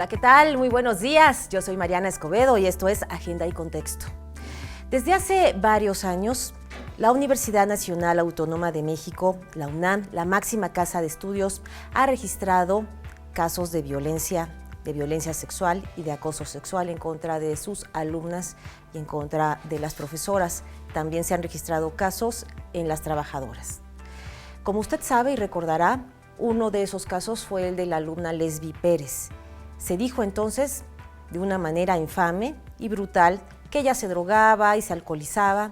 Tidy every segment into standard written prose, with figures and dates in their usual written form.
Hola, ¿qué tal? Muy buenos días. Yo soy Mariana Escobedo y esto es Agenda y Contexto. Desde hace varios años, la Universidad Nacional Autónoma de México, la UNAM, la máxima casa de estudios, ha registrado casos de violencia sexual y de acoso sexual en contra de sus alumnas y en contra de las profesoras. También se han registrado casos en las trabajadoras. Como usted sabe y recordará, uno de esos casos fue el de la alumna Lesbi Pérez. Se dijo entonces, de una manera infame y brutal, que ella se drogaba y se alcoholizaba,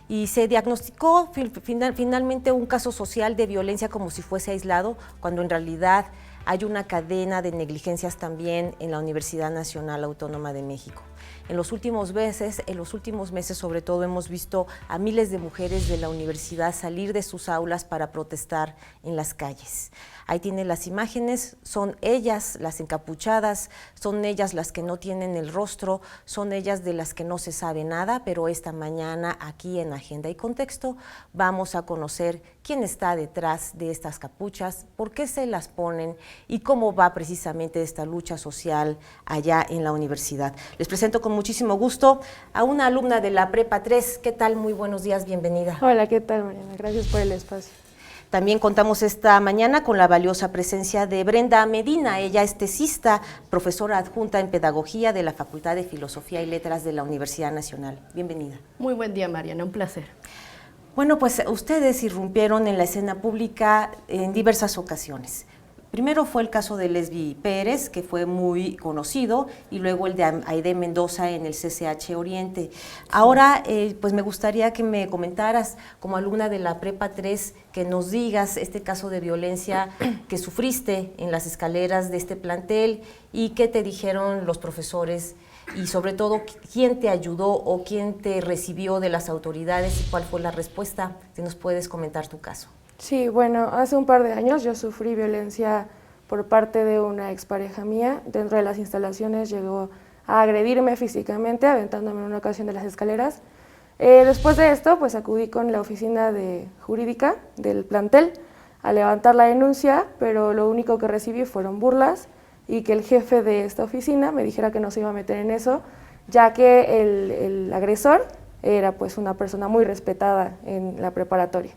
y se diagnosticó finalmente un caso social de violencia como si fuese aislado, cuando en realidad hay una cadena de negligencias también en la Universidad Nacional Autónoma de México. En los últimos meses sobre todo, hemos visto a miles de mujeres de la universidad salir de sus aulas para protestar en las calles. Ahí tiene las imágenes, son ellas las encapuchadas, son ellas las que no tienen el rostro, son ellas de las que no se sabe nada, pero esta mañana aquí en Agenda y Contexto vamos a conocer quién está detrás de estas capuchas, por qué se las ponen y cómo va precisamente esta lucha social allá en la universidad. Les presento con muchísimo gusto a una alumna de la Prepa 3. ¿Qué tal? Muy buenos días, bienvenida. Hola, ¿qué tal, Mariana? Gracias por el espacio. También contamos esta mañana con la valiosa presencia de Brenda Medina. Ella es tesista, profesora adjunta en Pedagogía de la Facultad de Filosofía y Letras de la Universidad Nacional. Bienvenida. Muy buen día, Mariana, un placer. Bueno, pues ustedes irrumpieron en la escena pública en diversas ocasiones. Primero fue el caso de Lesbi Pérez, que fue muy conocido, y luego el de Aide Mendoza en el CCH Oriente. Ahora, pues me gustaría que me comentaras, como alumna de la Prepa 3, que nos digas este caso de violencia que sufriste en las escaleras de este plantel y qué te dijeron los profesores y sobre todo quién te ayudó o quién te recibió de las autoridades y cuál fue la respuesta. Si nos puedes comentar tu caso. Sí, bueno, hace un par de años yo sufrí violencia por parte de una expareja mía. Dentro de las instalaciones llegó a agredirme físicamente, aventándome en una ocasión de las escaleras. Después de esto, pues acudí con la oficina jurídica del plantel a levantar la denuncia, pero lo único que recibí fueron burlas y que el jefe de esta oficina me dijera que no se iba a meter en eso, ya que el agresor era pues una persona muy respetada en la preparatoria.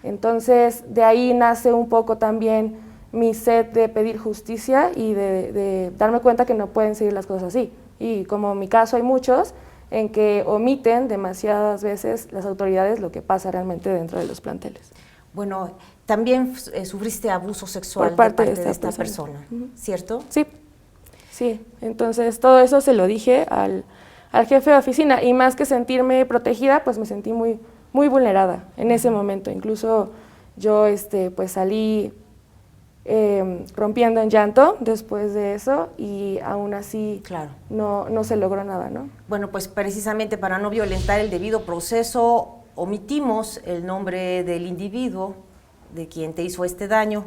Entonces, de ahí nace un poco también mi sed de pedir justicia y de darme cuenta que no pueden seguir las cosas así. Y como en mi caso hay muchos, en que omiten demasiadas veces las autoridades lo que pasa realmente dentro de los planteles. Bueno, también sufriste abuso sexual por parte de esta persona, ¿cierto? Sí, sí. Entonces, todo eso se lo dije al jefe de oficina, y más que sentirme protegida, pues me sentí muy vulnerada en ese momento. Incluso yo pues salí rompiendo en llanto después de eso, y aún así claro, no se logró nada, ¿no? Bueno, pues precisamente para no violentar el debido proceso, omitimos el nombre del individuo de quien te hizo este daño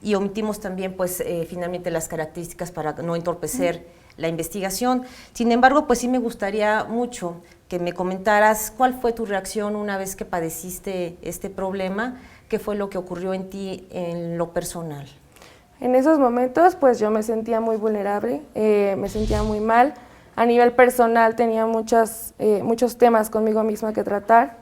y omitimos también pues finalmente las características para no entorpecer la investigación. Sin embargo, pues sí me gustaría mucho que me comentaras cuál fue tu reacción una vez que padeciste este problema, qué fue lo que ocurrió en ti en lo personal. En esos momentos, pues yo me sentía muy vulnerable, me sentía muy mal. A nivel personal tenía muchos temas conmigo misma que tratar,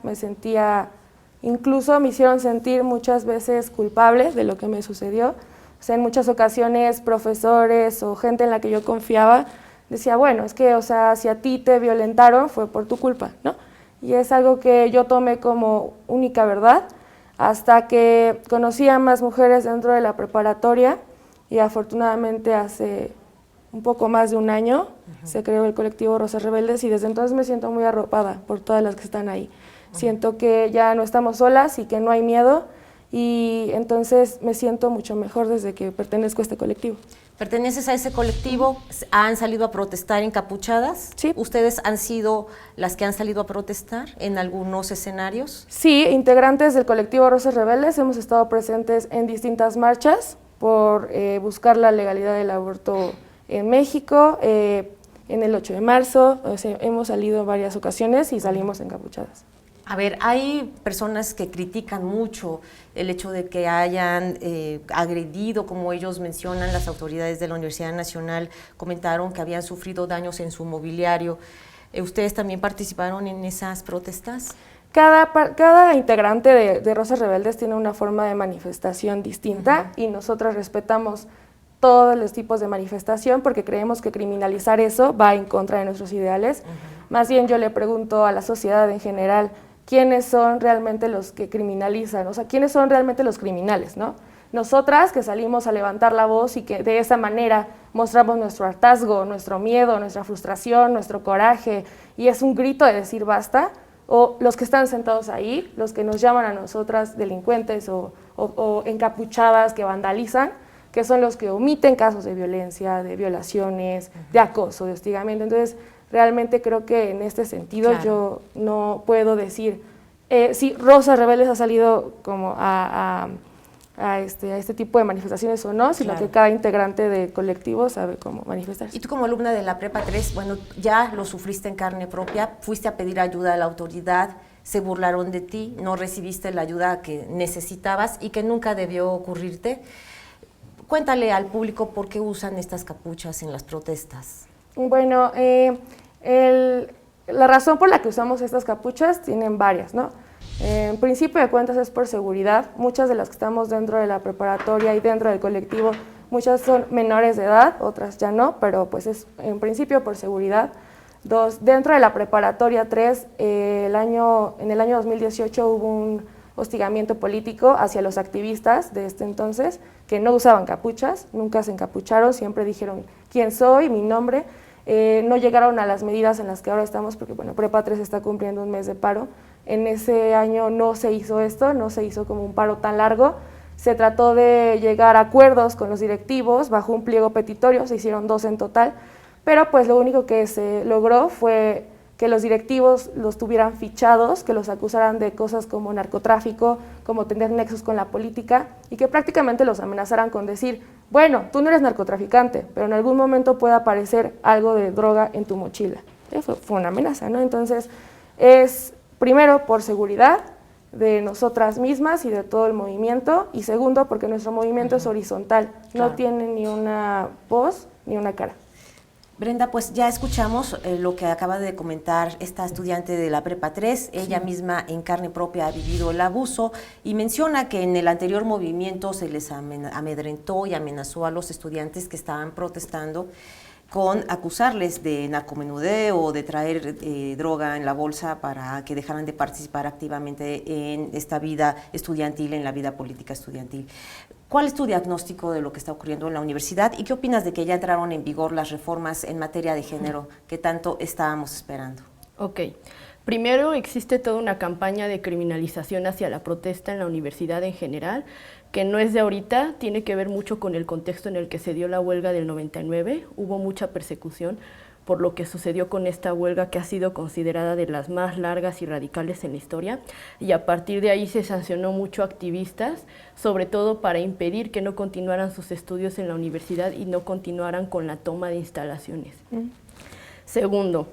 incluso me hicieron sentir muchas veces culpable de lo que me sucedió. O sea, en muchas ocasiones profesores o gente en la que yo confiaba decía, bueno, es que, o sea, si a ti te violentaron fue por tu culpa, ¿no? Y es algo que yo tomé como única verdad, hasta que conocí a más mujeres dentro de la preparatoria, y afortunadamente hace un poco más de un año se creó el colectivo Rosas Rebeldes, y desde entonces me siento muy arropada por todas las que están ahí. Siento que ya no estamos solas y que no hay miedo, y entonces me siento mucho mejor desde que pertenezco a este colectivo. ¿Perteneces a ese colectivo? ¿Han salido a protestar encapuchadas? Sí. ¿Ustedes han sido las que han salido a protestar en algunos escenarios? Sí, integrantes del colectivo Rosas Rebeldes hemos estado presentes en distintas marchas por buscar la legalidad del aborto en México, en el 8 de marzo, o sea, hemos salido en varias ocasiones y salimos encapuchadas. A ver, hay personas que critican mucho el hecho de que hayan agredido, como ellos mencionan, las autoridades de la Universidad Nacional comentaron que habían sufrido daños en su mobiliario. ¿Ustedes también participaron en esas protestas? Cada integrante de Rosas Rebeldes tiene una forma de manifestación distinta y nosotros respetamos todos los tipos de manifestación porque creemos que criminalizar eso va en contra de nuestros ideales. Más bien yo le pregunto a la sociedad en general, ¿quiénes son realmente los que criminalizan? O sea, ¿quiénes son realmente los criminales, no? Nosotras que salimos a levantar la voz y que de esa manera mostramos nuestro hartazgo, nuestro miedo, nuestra frustración, nuestro coraje, y es un grito de decir basta, o los que están sentados ahí, los que nos llaman a nosotras delincuentes o encapuchadas que vandalizan, que son los que omiten casos de violencia, de violaciones, de acoso, de hostigamiento. Entonces, realmente creo que en este sentido yo no puedo decir si Rosas Rebeldes ha salido como a este tipo de manifestaciones o no, sino que cada integrante del colectivo sabe cómo manifestarse. Y tú como alumna de la Prepa 3, bueno, ya lo sufriste en carne propia, fuiste a pedir ayuda a la autoridad, se burlaron de ti, no recibiste la ayuda que necesitabas y que nunca debió ocurrirte. Cuéntale al público por qué usan estas capuchas en las protestas. Bueno, la razón por la que usamos estas capuchas tienen varias, ¿no? En principio de cuentas es por seguridad. Muchas de las que estamos dentro de la preparatoria y dentro del colectivo, muchas son menores de edad, otras ya no, pero pues es en principio por seguridad. Dos, dentro de la preparatoria 3, en el año 2018 hubo un hostigamiento político hacia los activistas de este entonces, que no usaban capuchas, nunca se encapucharon, siempre dijeron quién soy, mi nombre. No llegaron a las medidas en las que ahora estamos, porque bueno, Prepa 3 está cumpliendo un mes de paro. En ese año no se hizo esto, no se hizo como un paro tan largo. Se trató de llegar a acuerdos con los directivos bajo un pliego petitorio, se hicieron 2 en total, pero pues lo único que se logró fue que los directivos los tuvieran fichados, que los acusaran de cosas como narcotráfico, como tener nexos con la política, y que prácticamente los amenazaran con decir, bueno, tú no eres narcotraficante, pero en algún momento puede aparecer algo de droga en tu mochila. Fue una amenaza, ¿no? Entonces, es primero por seguridad de nosotras mismas y de todo el movimiento, y segundo porque nuestro movimiento es horizontal, no tiene ni una voz ni una cara. Brenda, pues ya escuchamos lo que acaba de comentar esta estudiante de la Prepa 3, ella misma en carne propia ha vivido el abuso y menciona que en el anterior movimiento se les amedrentó y amenazó a los estudiantes que estaban protestando con acusarles de narcomenudeo o de traer droga en la bolsa para que dejaran de participar activamente en esta vida estudiantil, en la vida política estudiantil. ¿Cuál es tu diagnóstico de lo que está ocurriendo en la universidad y qué opinas de que ya entraron en vigor las reformas en materia de género que tanto estábamos esperando? Ok. Primero, existe toda una campaña de criminalización hacia la protesta en la universidad en general, que no es de ahorita, tiene que ver mucho con el contexto en el que se dio la huelga del 99, hubo mucha persecución por lo que sucedió con esta huelga que ha sido considerada de las más largas y radicales en la historia, y a partir de ahí se sancionó mucho a activistas, sobre todo para impedir que no continuaran sus estudios en la universidad y no continuaran con la toma de instalaciones. Segundo,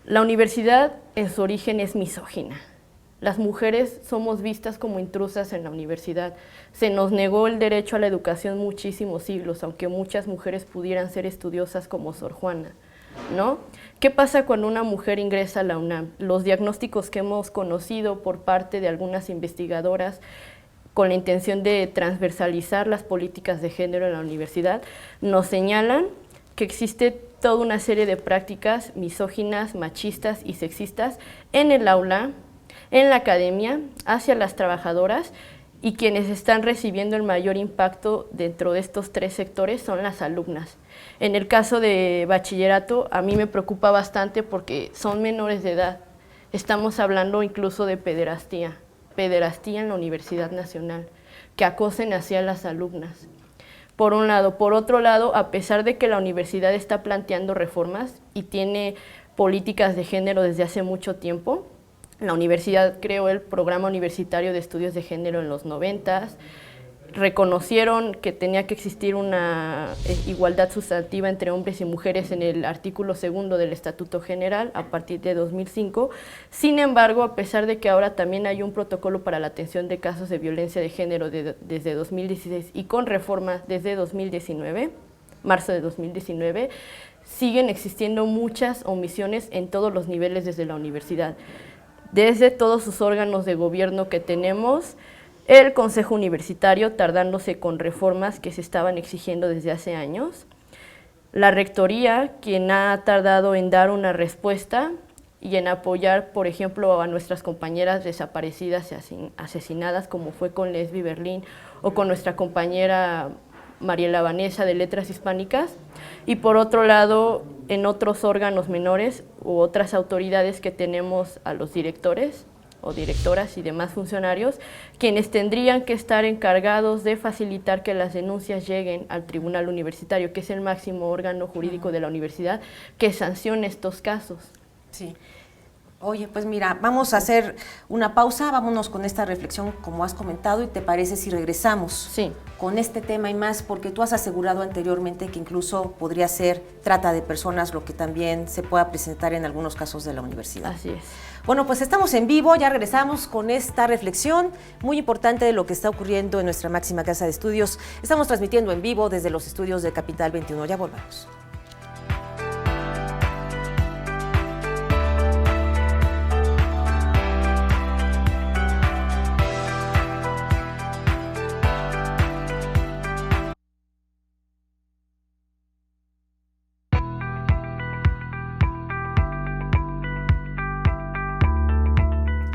la universidad en su origen es misógina. Las mujeres somos vistas como intrusas en la universidad. Se nos negó el derecho a la educación muchísimos siglos, aunque muchas mujeres pudieran ser estudiosas como Sor Juana, ¿no? ¿Qué pasa cuando una mujer ingresa a la UNAM? Los diagnósticos que hemos conocido por parte de algunas investigadoras con la intención de transversalizar las políticas de género en la universidad nos señalan que existe toda una serie de prácticas misóginas, machistas y sexistas en el aula, en la academia, hacia las trabajadoras, y quienes están recibiendo el mayor impacto dentro de estos 3 sectores son las alumnas. En el caso de bachillerato, a mí me preocupa bastante porque son menores de edad. Estamos hablando incluso de pederastía en la Universidad Nacional, que acosen hacia las alumnas. Por un lado. Por otro lado, a pesar de que la universidad está planteando reformas y tiene políticas de género desde hace mucho tiempo, la universidad creó el Programa Universitario de Estudios de Género en los 90s, reconocieron que tenía que existir una igualdad sustantiva entre hombres y mujeres en el artículo 2 del Estatuto General a partir de 2005. Sin embargo, a pesar de que ahora también hay un protocolo para la atención de casos de violencia de género desde 2016 y con reforma desde 2019, marzo de 2019, siguen existiendo muchas omisiones en todos los niveles desde la universidad. Desde todos sus órganos de gobierno que tenemos, el Consejo Universitario tardándose con reformas que se estaban exigiendo desde hace años, la Rectoría, quien ha tardado en dar una respuesta y en apoyar, por ejemplo, a nuestras compañeras desaparecidas y asesinadas, como fue con Lesbi Berlín o con nuestra compañera Mariela Vanessa de Letras Hispánicas, y por otro lado, en otros órganos menores u otras autoridades que tenemos a los directores o directoras y demás funcionarios, quienes tendrían que estar encargados de facilitar que las denuncias lleguen al Tribunal Universitario, que es el máximo órgano jurídico de la universidad, que sancione estos casos. Sí. Oye, pues mira, vamos a hacer una pausa, vámonos con esta reflexión como has comentado, y ¿te parece si regresamos Sí. con este tema y más? Porque tú has asegurado anteriormente que incluso podría ser trata de personas, lo que también se pueda presentar en algunos casos de la universidad. Así es. Bueno, pues estamos en vivo, ya regresamos con esta reflexión muy importante de lo que está ocurriendo en nuestra máxima casa de estudios. Estamos transmitiendo en vivo desde los estudios de Capital 21, ya volvamos.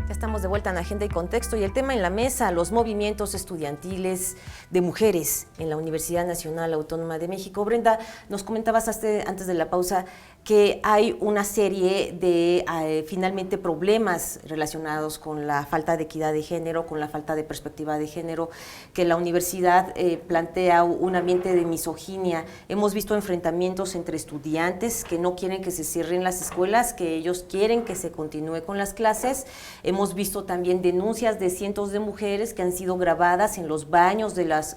Estamos de vuelta en Agenda y Contexto y el tema en la mesa, los movimientos estudiantiles de mujeres en la Universidad Nacional Autónoma de México. Brenda, nos comentabas antes de la pausa que hay una serie de finalmente problemas relacionados con la falta de equidad de género, con la falta de perspectiva de género, que la universidad plantea un ambiente de misoginia. Hemos visto enfrentamientos entre estudiantes que no quieren que se cierren las escuelas, que ellos quieren que se continúe con las clases. Hemos visto también denuncias de cientos de mujeres que han sido grabadas en los baños de las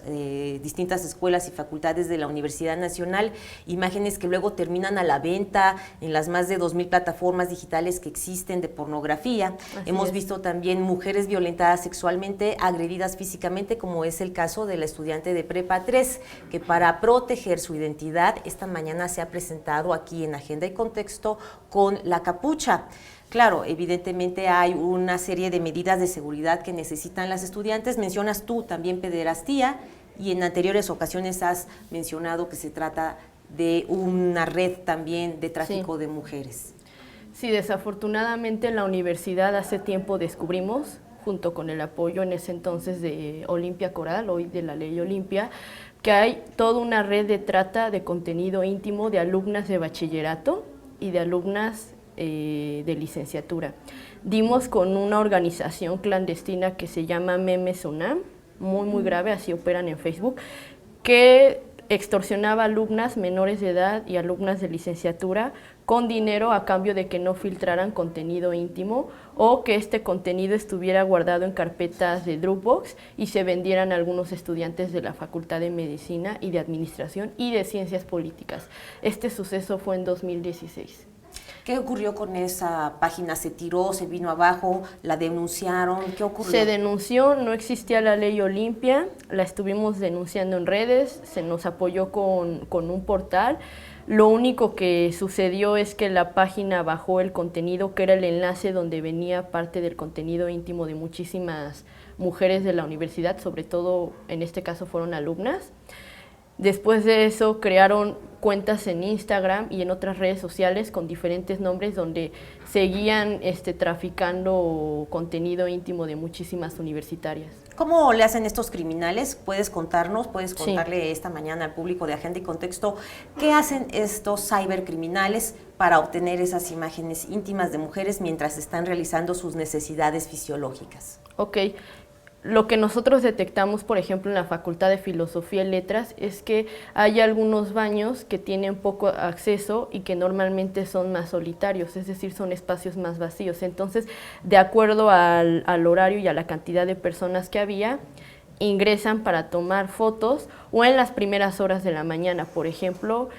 distintas escuelas y facultades de la Universidad Nacional, imágenes que luego terminan a la venta en las más de 2,000 plataformas digitales que existen de pornografía. Hemos visto también mujeres violentadas sexualmente, agredidas físicamente, como es el caso de la estudiante de Prepa 3, que para proteger su identidad, esta mañana se ha presentado aquí en Agenda y Contexto con la capucha. Claro, evidentemente hay una serie de medidas de seguridad que necesitan las estudiantes. Mencionas tú también pederastía y en anteriores ocasiones has mencionado que se trata de una red también de tráfico de mujeres. Sí, desafortunadamente en la universidad hace tiempo descubrimos, junto con el apoyo en ese entonces de Olimpia Coral, hoy de la Ley Olimpia, que hay toda una red de trata de contenido íntimo de alumnas de bachillerato y de alumnas de licenciatura. Dimos con una organización clandestina que se llama Memes UNAM, muy grave, así operan en Facebook, que extorsionaba a alumnas menores de edad y alumnas de licenciatura con dinero a cambio de que no filtraran contenido íntimo o que este contenido estuviera guardado en carpetas de Dropbox y se vendieran a algunos estudiantes de la Facultad de Medicina y de Administración y de Ciencias Políticas. Este suceso fue en 2016. ¿Qué ocurrió con esa página? ¿Se tiró, se vino abajo, la denunciaron? ¿Qué ocurrió? Se denunció, no existía la Ley Olimpia, la estuvimos denunciando en redes, se nos apoyó con un portal. Lo único que sucedió es que la página bajó el contenido, que era el enlace donde venía parte del contenido íntimo de muchísimas mujeres de la universidad, sobre todo en este caso fueron alumnas. Después de eso crearon cuentas en Instagram y en otras redes sociales con diferentes nombres donde seguían traficando contenido íntimo de muchísimas universitarias. ¿Cómo le hacen estos criminales? ¿Puedes contarnos, puedes contarle Sí. esta mañana al público de Agenda y Contexto qué hacen estos cibercriminales para obtener esas imágenes íntimas de mujeres mientras están realizando sus necesidades fisiológicas? Ok. Lo que nosotros detectamos, por ejemplo, en la Facultad de Filosofía y Letras, es que hay algunos baños que tienen poco acceso y que normalmente son más solitarios, es decir, son espacios más vacíos. Entonces, de acuerdo al horario y a la cantidad de personas que había, ingresan para tomar fotos o en las primeras horas de la mañana. Por ejemplo,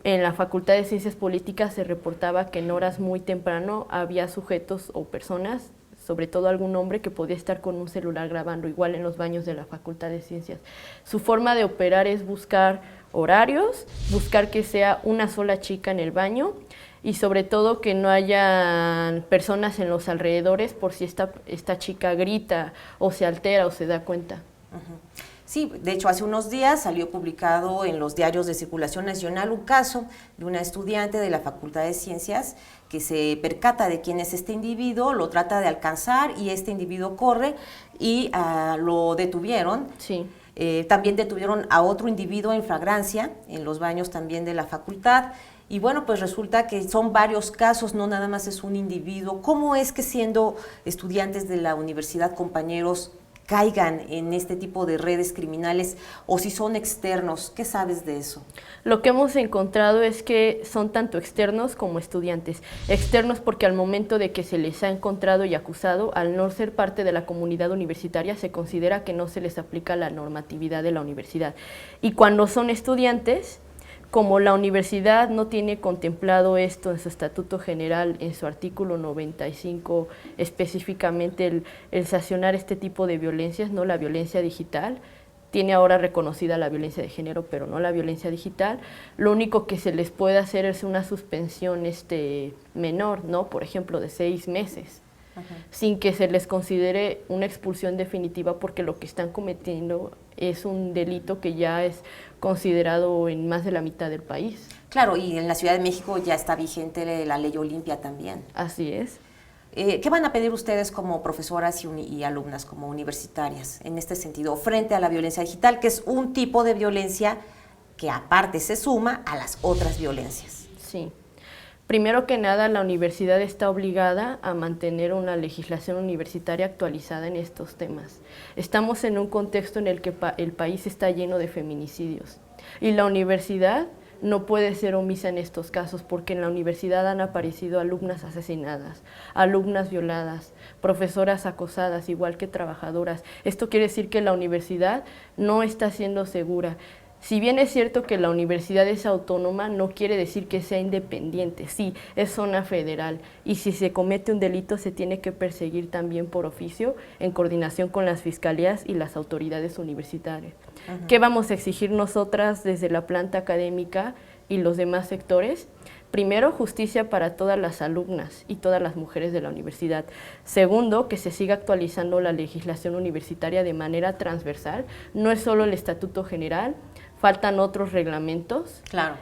en la Facultad de Ciencias Políticas se reportaba que en horas muy temprano había sujetos o personas, sobre todo algún hombre, que podía estar con un celular grabando, igual en los baños de la Facultad de Ciencias. Su forma de operar es buscar horarios, buscar que sea una sola chica en el baño y sobre todo que no haya personas en los alrededores por si esta chica grita o se altera o se da cuenta. Sí, de hecho hace unos días salió publicado en los diarios de circulación nacional un caso de una estudiante de la Facultad de Ciencias que se percata de quién es este individuo, lo trata de alcanzar y este individuo corre y lo detuvieron. Sí. También detuvieron a otro individuo en flagrancia en los baños también de la facultad. Y bueno, pues resulta que son varios casos, no nada más es un individuo. ¿Cómo es que siendo estudiantes de la universidad, compañeros, caigan en este tipo de redes criminales o si son externos? ¿Qué sabes de eso? Lo que hemos encontrado es que son tanto externos como estudiantes. Externos porque al momento de que se les ha encontrado y acusado, al no ser parte de la comunidad universitaria, se considera que no se les aplica la normatividad de la universidad. Y cuando son estudiantes, como la universidad no tiene contemplado esto en su estatuto general, en su artículo 95, específicamente el sancionar este tipo de violencias, no la violencia digital, tiene ahora reconocida la violencia de género, pero no la violencia digital, lo único que se les puede hacer es una suspensión menor, ¿no? Por ejemplo, de 6 meses. Sin que se les considere una expulsión definitiva porque lo que están cometiendo es un delito que ya es considerado en más de la mitad del país. Claro, y en la Ciudad de México ya está vigente la ley Olimpia también. Así es. ¿Qué van a pedir ustedes como profesoras y alumnas, como universitarias, en este sentido, frente a la violencia digital, que es un tipo de violencia que aparte se suma a las otras violencias? Sí. Primero que nada, la universidad está obligada a mantener una legislación universitaria actualizada en estos temas. Estamos en un contexto en el que el país está lleno de feminicidios y la universidad no puede ser omisa en estos casos porque en la universidad han aparecido alumnas asesinadas, alumnas violadas, profesoras acosadas, igual que trabajadoras. Esto quiere decir que la universidad no está siendo segura. Si bien es cierto que la universidad es autónoma, no quiere decir que sea independiente. Sí, es zona federal y si se comete un delito se tiene que perseguir también por oficio en coordinación con las fiscalías y las autoridades universitarias. ¿Qué vamos a exigir nosotras desde la planta académica y los demás sectores? Primero, justicia para todas las alumnas y todas las mujeres de la universidad. Segundo, que se siga actualizando la legislación universitaria de manera transversal. No es solo el Estatuto General, faltan otros reglamentos. Claro.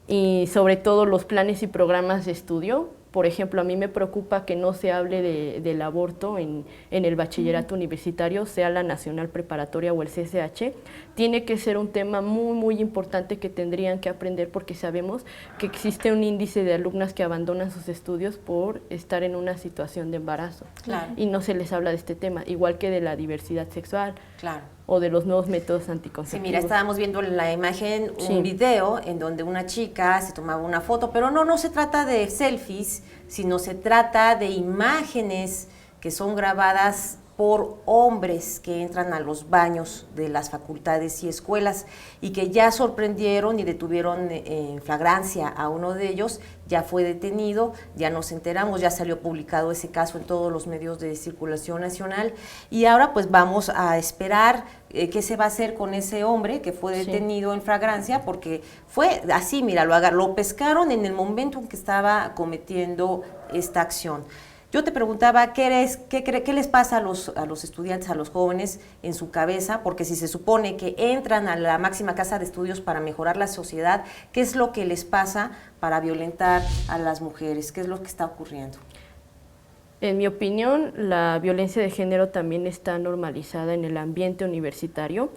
Y sobre todo los planes y programas de estudio. Por ejemplo, a mí me preocupa que no se hable del aborto en el bachillerato universitario, sea la nacional preparatoria o el CCH. Tiene que ser un tema muy, muy importante que tendrían que aprender porque sabemos que existe un índice de alumnas que abandonan sus estudios por estar en una situación de embarazo. Claro. Y no se les habla de este tema, igual que de la diversidad sexual. Claro. O de los nuevos métodos anticonceptivos. Sí, mira, estábamos viendo en la imagen un Sí. video en donde una chica se tomaba una foto, pero no se trata de selfies, sino se trata de imágenes que son grabadas por hombres que entran a los baños de las facultades y escuelas y que ya sorprendieron y detuvieron en flagrancia a uno de ellos, ya fue detenido, ya nos enteramos, ya salió publicado ese caso en todos los medios de circulación nacional y ahora pues vamos a esperar qué se va a hacer con ese hombre que fue detenido en flagrancia porque fue así, mira, lo pescaron en el momento en que estaba cometiendo esta acción. Yo te preguntaba, ¿qué les pasa a los estudiantes, a los jóvenes en su cabeza? Porque si se supone que entran a la máxima casa de estudios para mejorar la sociedad, ¿qué es lo que les pasa para violentar a las mujeres? ¿Qué es lo que está ocurriendo? En mi opinión, la violencia de género también está normalizada en el ambiente universitario,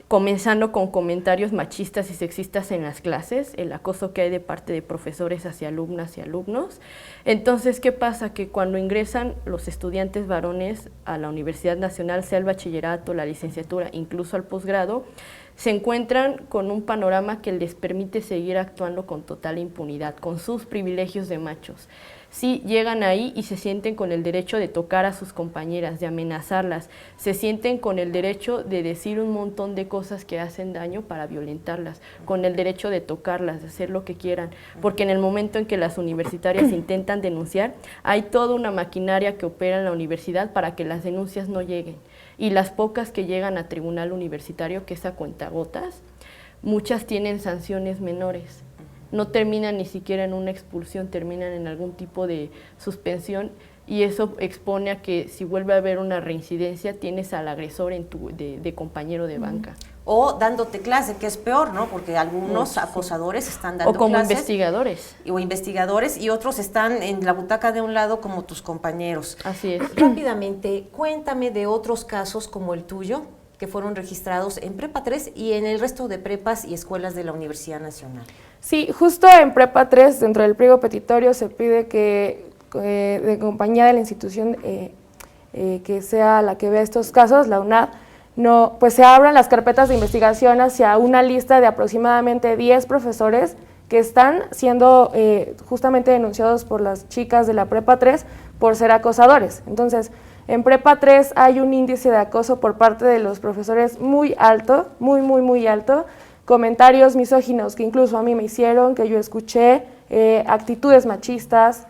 comenzando con comentarios machistas y sexistas en las clases, el acoso que hay de parte de profesores hacia alumnas y alumnos. Entonces, ¿qué pasa? Que cuando ingresan los estudiantes varones a la Universidad Nacional, sea el bachillerato, la licenciatura, incluso al posgrado, se encuentran con un panorama que les permite seguir actuando con total impunidad, con sus privilegios de machos. Sí, llegan ahí y se sienten con el derecho de tocar a sus compañeras, de amenazarlas, se sienten con el derecho de decir un montón de cosas que hacen daño para violentarlas, con el derecho de tocarlas, de hacer lo que quieran, porque en el momento en que las universitarias intentan denunciar, hay toda una maquinaria que opera en la universidad para que las denuncias no lleguen. Y las pocas que llegan a tribunal universitario, que es a cuentagotas, muchas tienen sanciones menores. No terminan ni siquiera en una expulsión, terminan en algún tipo de suspensión, y eso expone a que si vuelve a haber una reincidencia, tienes al agresor de compañero de banca. O dándote clase, que es peor, ¿no? Porque algunos acosadores están dando clases. O como investigadores. O investigadores, y otros están en la butaca de un lado como tus compañeros. Así es. Rápidamente, cuéntame de otros casos como el tuyo, que fueron registrados en Prepa 3 y en el resto de prepas y escuelas de la Universidad Nacional. Sí, justo en Prepa 3, dentro del pliego petitorio, se pide que de compañía de la institución que sea la que vea estos casos, la UNAD, pues se abran las carpetas de investigación hacia una lista de aproximadamente 10 profesores que están siendo justamente denunciados por las chicas de la Prepa 3 por ser acosadores. Entonces, en Prepa 3 hay un índice de acoso por parte de los profesores muy alto, muy alto, comentarios misóginos que incluso a mí me hicieron, que yo escuché, actitudes machistas,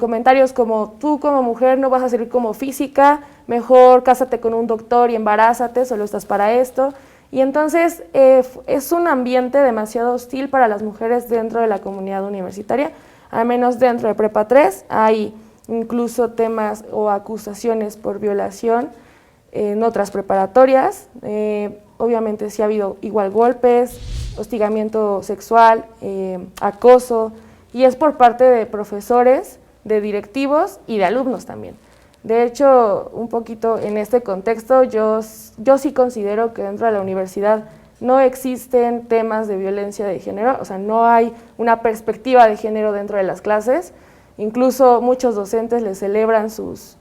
comentarios como tú como mujer no vas a servir como física, mejor cásate con un doctor y embarázate, solo estás para esto. Y entonces es un ambiente demasiado hostil para las mujeres dentro de la comunidad universitaria, al menos dentro de Prepa 3 hay incluso temas o acusaciones por violación en otras preparatorias. Obviamente sí ha habido igual golpes, hostigamiento sexual, acoso, y es por parte de profesores, de directivos y de alumnos también. De hecho, un poquito en este contexto, yo sí considero que dentro de la universidad no existen temas de violencia de género, o sea, no hay una perspectiva de género dentro de las clases. Incluso muchos docentes les celebran sus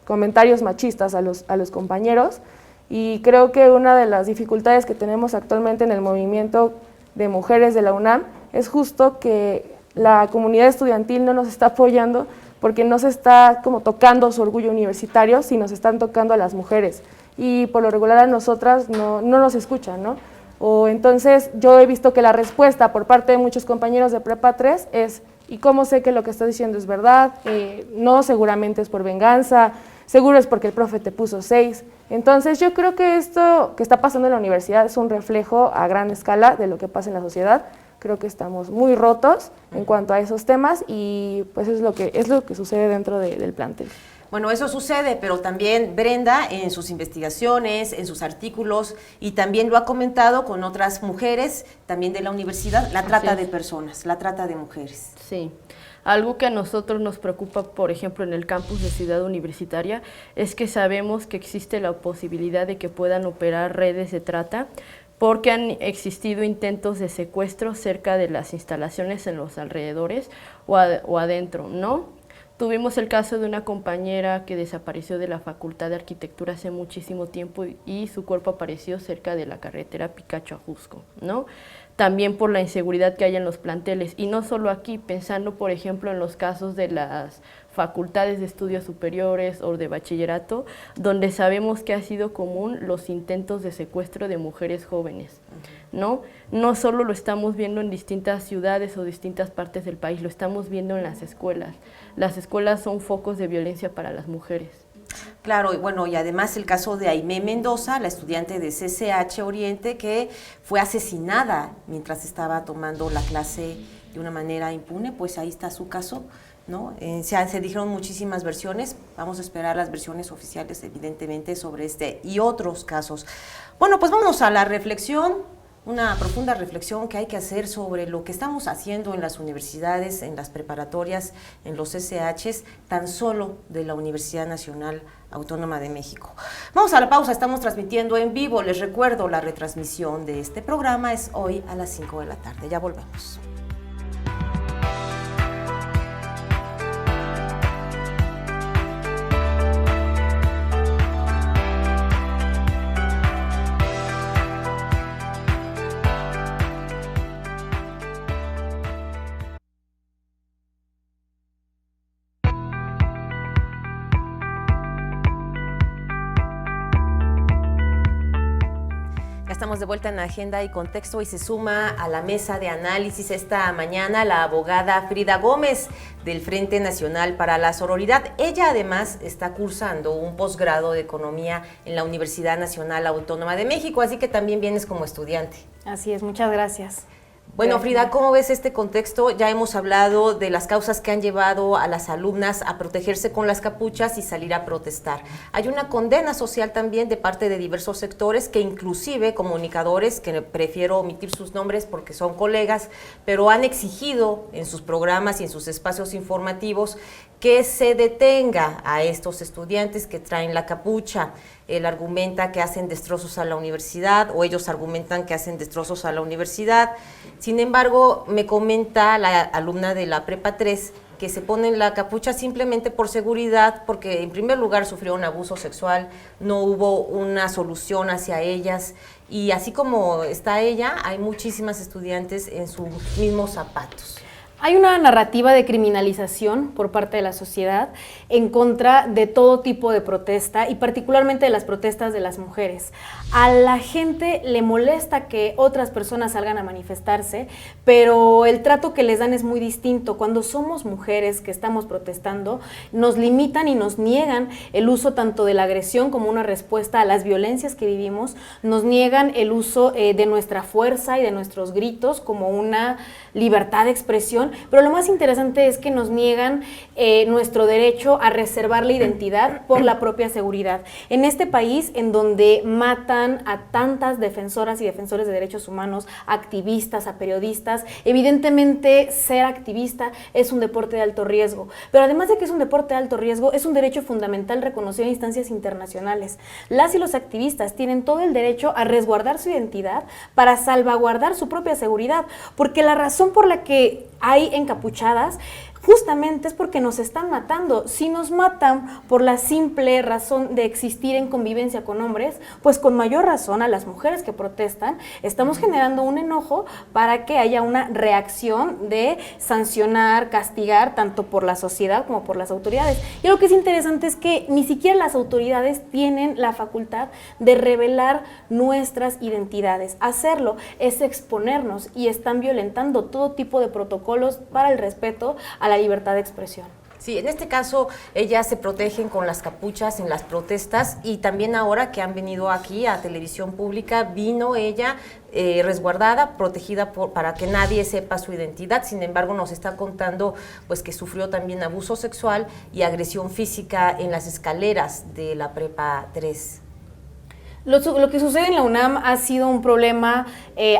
comentarios machistas a los compañeros, y creo que una de las dificultades que tenemos actualmente en el movimiento de mujeres de la UNAM es justo que la comunidad estudiantil no nos está apoyando porque no se está como tocando su orgullo universitario, sino se están tocando a las mujeres, y por lo regular a nosotras no nos escuchan, ¿no? O entonces yo he visto que la respuesta por parte de muchos compañeros de Prepa 3 es: ¿y cómo sé que lo que estás diciendo es verdad? No, seguramente es por venganza, seguro es porque el profe te puso 6. Entonces yo creo que esto que está pasando en la universidad es un reflejo a gran escala de lo que pasa en la sociedad. Creo que estamos muy rotos en cuanto a esos temas, y pues es lo que sucede dentro del plantel. Bueno, eso sucede, pero también Brenda en sus investigaciones, en sus artículos, y también lo ha comentado con otras mujeres también de la universidad, la trata de personas, la trata de mujeres. Sí. Algo que a nosotros nos preocupa, por ejemplo, en el campus de Ciudad Universitaria, es que sabemos que existe la posibilidad de que puedan operar redes de trata, porque han existido intentos de secuestro cerca de las instalaciones en los alrededores o adentro, ¿no? Tuvimos el caso de una compañera que desapareció de la Facultad de Arquitectura hace muchísimo tiempo y su cuerpo apareció cerca de la carretera Picacho-Ajusco, ¿no? También por la inseguridad que hay en los planteles, y no solo aquí, pensando por ejemplo en los casos de las facultades de estudios superiores o de bachillerato, donde sabemos que ha sido común los intentos de secuestro de mujeres jóvenes, ¿no? No solo lo estamos viendo en distintas ciudades o distintas partes del país, lo estamos viendo en las escuelas. Las escuelas son focos de violencia para las mujeres. Claro, y bueno, y además el caso de Aimé Mendoza, la estudiante de CCH Oriente, que fue asesinada mientras estaba tomando la clase de una manera impune, pues ahí está su caso, ¿no? Se dijeron muchísimas versiones, vamos a esperar las versiones oficiales, evidentemente, sobre este y otros casos. Bueno, pues vámonos a la reflexión, una profunda reflexión que hay que hacer sobre lo que estamos haciendo en las universidades, en las preparatorias, en los SHs, tan solo de la Universidad Nacional Autónoma de México. Vamos a la pausa, estamos transmitiendo en vivo, les recuerdo, la retransmisión de este programa es hoy a las 5 de la tarde, ya volvemos. Estamos de vuelta en Agenda y Contexto y se suma a la mesa de análisis esta mañana la abogada Frida Gómez del Frente Nacional para la Sororidad. Ella además está cursando un posgrado de Economía en la Universidad Nacional Autónoma de México, así que también vienes como estudiante. Así es, muchas gracias. Bueno, Frida, ¿cómo ves este contexto? Ya hemos hablado de las causas que han llevado a las alumnas a protegerse con las capuchas y salir a protestar. Hay una condena social también de parte de diversos sectores que inclusive comunicadores, que prefiero omitir sus nombres porque son colegas, pero han exigido en sus programas y en sus espacios informativos que se detenga a estos estudiantes que traen la capucha. Él argumenta que hacen destrozos a la universidad, o ellos argumentan que hacen destrozos a la universidad. Sin embargo, me comenta la alumna de la Prepa 3 que se ponen la capucha simplemente por seguridad, porque en primer lugar sufrieron abuso sexual, no hubo una solución hacia ellas, y así como está ella, hay muchísimas estudiantes en sus mismos zapatos. Hay una narrativa de criminalización por parte de la sociedad en contra de todo tipo de protesta y particularmente de las protestas de las mujeres. A la gente le molesta que otras personas salgan a manifestarse, pero el trato que les dan es muy distinto. Cuando somos mujeres que estamos protestando, nos limitan y nos niegan el uso tanto de la agresión como una respuesta a las violencias que vivimos, nos niegan el uso de nuestra fuerza y de nuestros gritos como una libertad de expresión. Pero lo más interesante es que nos niegan nuestro derecho a reservar la identidad por la propia seguridad. En este país, en donde matan a tantas defensoras y defensores de derechos humanos, activistas, a periodistas, evidentemente ser activista es un deporte de alto riesgo. Pero además de que es un deporte de alto riesgo, es un derecho fundamental reconocido en instancias internacionales. Las y los activistas tienen todo el derecho a resguardar su identidad para salvaguardar su propia seguridad, porque la razón por la que hay encapuchadas justamente es porque nos están matando. Si nos matan por la simple razón de existir en convivencia con hombres, pues con mayor razón a las mujeres que protestan estamos generando un enojo para que haya una reacción de sancionar, castigar, tanto por la sociedad como por las autoridades. Y lo que es interesante es que ni siquiera las autoridades tienen la facultad de revelar nuestras identidades. Hacerlo es exponernos y están violentando todo tipo de protocolos para el respeto a la libertad de expresión. Sí, en este caso ellas se protegen con las capuchas en las protestas y también ahora que han venido aquí a televisión pública, vino ella resguardada, protegida para que nadie sepa su identidad. Sin embargo, nos está contando pues que sufrió también abuso sexual y agresión física en las escaleras de la Prepa 3. Lo que sucede en la UNAM ha sido un problema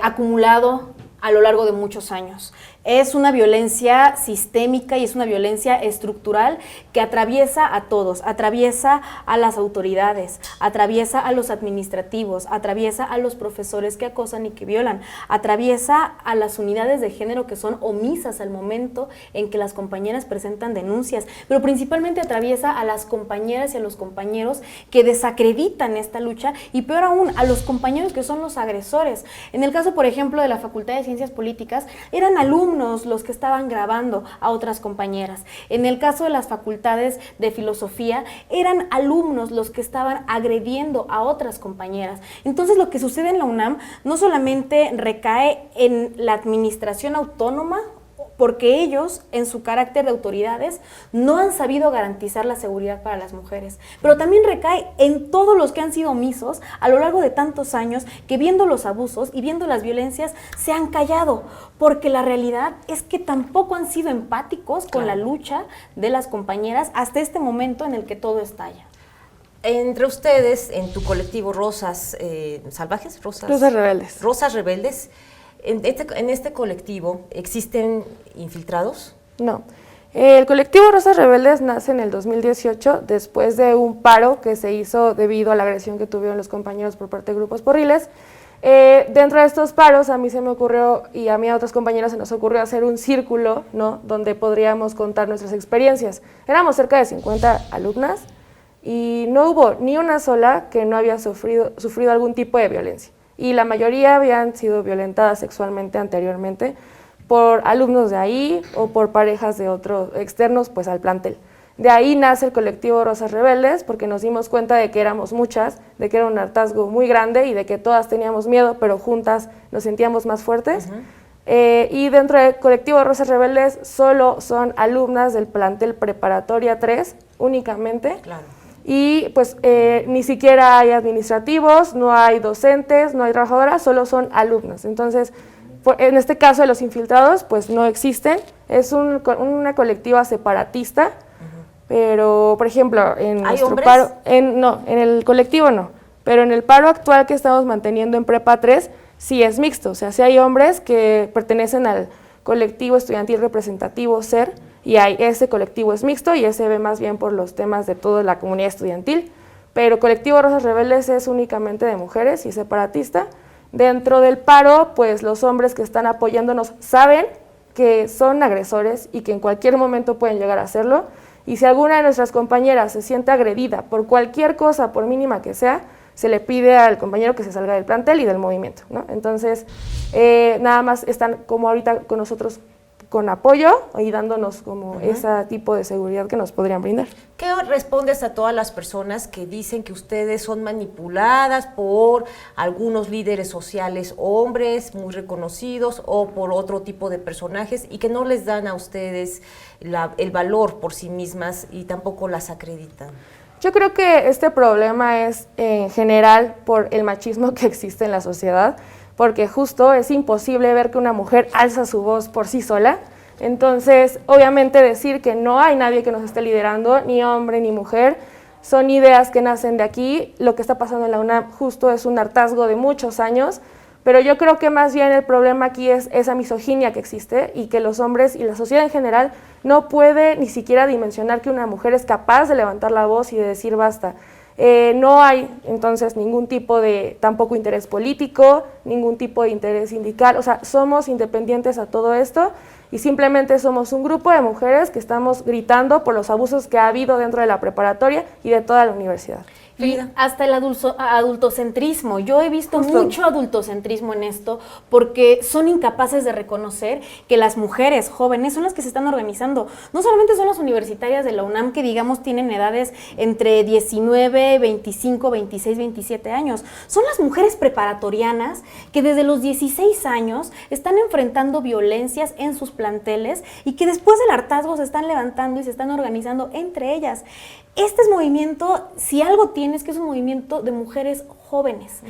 acumulado a lo largo de muchos años. Es una violencia sistémica y es una violencia estructural que atraviesa a todos, atraviesa a las autoridades, atraviesa a los administrativos, atraviesa a los profesores que acosan y que violan, atraviesa a las unidades de género que son omisas al momento en que las compañeras presentan denuncias, pero principalmente atraviesa a las compañeras y a los compañeros que desacreditan esta lucha y peor aún, a los compañeros que son los agresores. En el caso, por ejemplo, de la Facultad de Ciencias Políticas, eran alumnos los que estaban grabando a otras compañeras. En el caso de las facultades de filosofía, eran alumnos los que estaban agrediendo a otras compañeras. Entonces, lo que sucede en la UNAM no solamente recae en la administración autónoma, porque ellos, en su carácter de autoridades, no han sabido garantizar la seguridad para las mujeres. Pero también recae en todos los que han sido omisos a lo largo de tantos años, que viendo los abusos y viendo las violencias se han callado, porque la realidad es que tampoco han sido empáticos con la lucha de las compañeras hasta este momento en el que todo estalla. Entre ustedes, en tu colectivo Rosas Salvajes, Rosas Rebeldes. Rosas Rebeldes, ¿en este colectivo existen infiltrados? No. El colectivo Rosas Rebeldes nace en el 2018 después de un paro que se hizo debido a la agresión que tuvieron los compañeros por parte de grupos porriles. Dentro de estos paros a mí se me ocurrió y a mí a otras compañeras se nos ocurrió hacer un círculo, ¿no?, donde podríamos contar nuestras experiencias. Éramos cerca de 50 alumnas y no hubo ni una sola que no había sufrido algún tipo de violencia. Y la mayoría habían sido violentadas sexualmente anteriormente por alumnos de ahí o por parejas de otros externos pues al plantel. De ahí nace el colectivo Rosas Rebeldes, porque nos dimos cuenta de que éramos muchas, de que era un hartazgo muy grande y de que todas teníamos miedo, pero juntas nos sentíamos más fuertes. Y dentro del colectivo Rosas Rebeldes solo son alumnas del plantel Preparatoria 3 únicamente. Claro. Y pues ni siquiera hay administrativos, no hay docentes, no hay trabajadoras, solo son alumnas. Entonces, en este caso de los infiltrados, pues no existen. Es una colectiva separatista. Pero, por ejemplo, en nuestro paro, no, en el colectivo no, pero en el paro actual que estamos manteniendo en Prepa 3, sí es mixto, o sea, sí hay hombres que pertenecen al colectivo estudiantil representativo SER, y ese colectivo es mixto y ese ve más bien por los temas de toda la comunidad estudiantil, pero colectivo Rosas Rebeldes es únicamente de mujeres y separatista. Dentro del paro, pues los hombres que están apoyándonos saben que son agresores y que en cualquier momento pueden llegar a hacerlo. Y si alguna de nuestras compañeras se siente agredida por cualquier cosa, por mínima que sea, se le pide al compañero que se salga del plantel y del movimiento, ¿no? Entonces, nada más están como ahorita con nosotros con apoyo y dándonos como ese tipo de seguridad que nos podrían brindar. ¿Qué respondes a todas las personas que dicen que ustedes son manipuladas por algunos líderes sociales, hombres muy reconocidos, o por otro tipo de personajes, y que no les dan a ustedes el valor por sí mismas y tampoco las acreditan? Yo creo que este problema es en general por el machismo que existe en la sociedad, porque justo es imposible ver que una mujer alza su voz por sí sola. Entonces, obviamente decir que no hay nadie que nos esté liderando, ni hombre ni mujer, son ideas que nacen de aquí. Lo que está pasando en la UNAM justo es un hartazgo de muchos años, pero yo creo que más bien el problema aquí es esa misoginia que existe y que los hombres y la sociedad en general no puede ni siquiera dimensionar que una mujer es capaz de levantar la voz y de decir basta. No hay entonces ningún tipo de tampoco interés político, ningún tipo de interés sindical, o sea, somos independientes a todo esto y simplemente somos un grupo de mujeres que estamos gritando por los abusos que ha habido dentro de la preparatoria y de toda la universidad. Y hasta el adultocentrismo. Yo he visto mucho adultocentrismo en esto porque son incapaces de reconocer que las mujeres jóvenes son las que se están organizando. No solamente son las universitarias de la UNAM que, digamos, tienen edades entre 19, 25, 26, 27 años. Son las mujeres preparatorianas que desde los 16 años están enfrentando violencias en sus planteles y que después del hartazgo se están levantando y se están organizando entre ellas. Este movimiento, si algo tiene, es que es un movimiento de mujeres jóvenes.